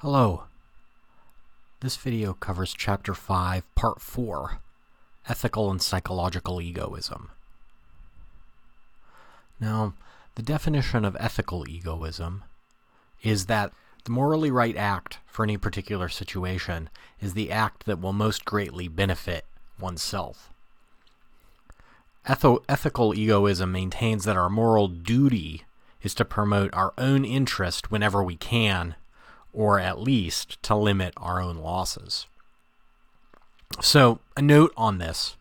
Hello. This video covers Chapter 5, Part 4, Ethical and Psychological Egoism. Now, the definition of ethical egoism is that the morally right act for any particular situation is the act that will most greatly benefit oneself. Ethical egoism maintains that our moral duty is to promote our own interest whenever we can, or at least to limit our own losses. So, a note on this.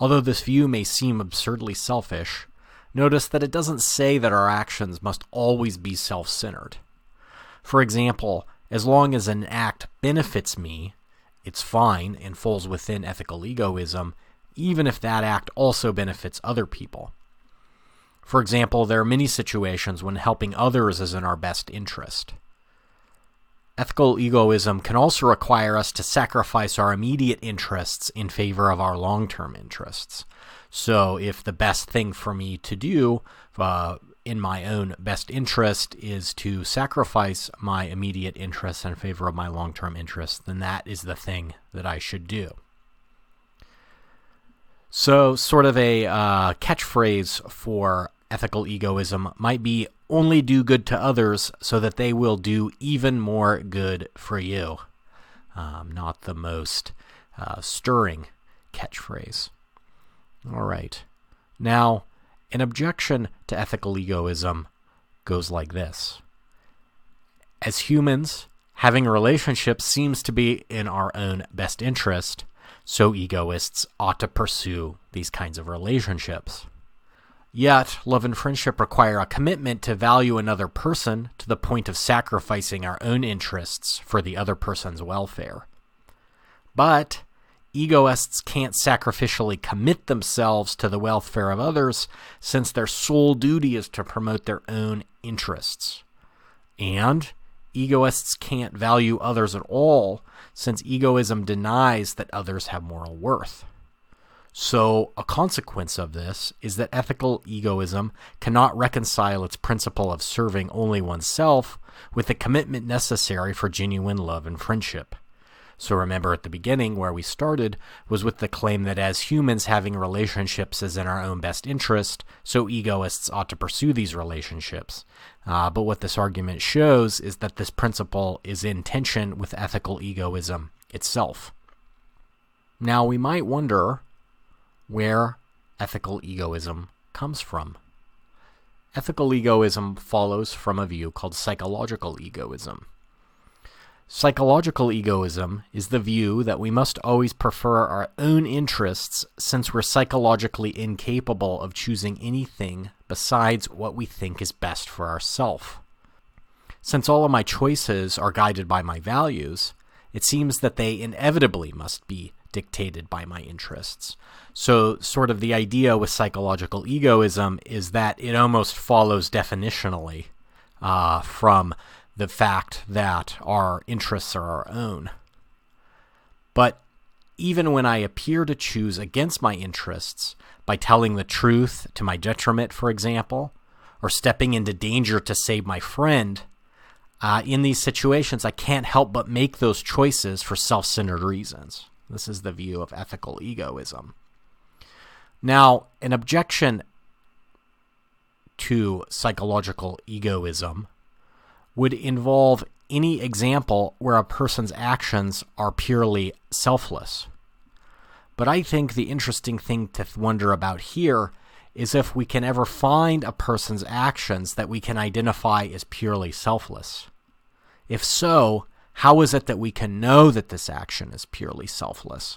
Although this view may seem absurdly selfish, notice that it doesn't say that our actions must always be self-centered. For example, as long as an act benefits me, it's fine and falls within ethical egoism, even if that act also benefits other people. For example, there are many situations when helping others is in our best interest. Ethical egoism can also require us to sacrifice our immediate interests in favor of our long-term interests. So if the best thing for me to do in my own best interest is to sacrifice my immediate interests in favor of my long-term interests, then that is the thing that I should do. So sort of a catchphrase for ethical egoism might be only do good to others so that they will do even more good for you. Not the most stirring catchphrase. All right. Now, an objection to ethical egoism goes like this. As humans, having relationships seems to be in our own best interest, so egoists ought to pursue these kinds of relationships. Yet, love and friendship require a commitment to value another person to the point of sacrificing our own interests for the other person's welfare. But egoists can't sacrificially commit themselves to the welfare of others, since their sole duty is to promote their own interests. And egoists can't value others at all, since egoism denies that others have moral worth. So, a consequence of this is that ethical egoism cannot reconcile its principle of serving only oneself with the commitment necessary for genuine love and friendship. So remember at the beginning where we started was with the claim that as humans having relationships is in our own best interest, so egoists ought to pursue these relationships. But what this argument shows is that this principle is in tension with ethical egoism itself. Now we might wonder where ethical egoism comes from. Ethical egoism follows from a view called psychological egoism. Psychological egoism is the view that we must always prefer our own interests since we're psychologically incapable of choosing anything besides what we think is best for ourselves. Since all of my choices are guided by my values, it seems that they inevitably must be dictated by my interests. So sort of the idea with psychological egoism is that it almost follows definitionally from the fact that our interests are our own. But even when I appear to choose against my interests by telling the truth to my detriment, for example, or stepping into danger to save my friend, in these situations I can't help but make those choices for self-centered reasons. This is the view of ethical egoism. Now, an objection to psychological egoism would involve any example where a person's actions are purely selfless. But I think the interesting thing to wonder about here is if we can ever find a person's actions that we can identify as purely selfless. If so, how is it that we can know that this action is purely selfless?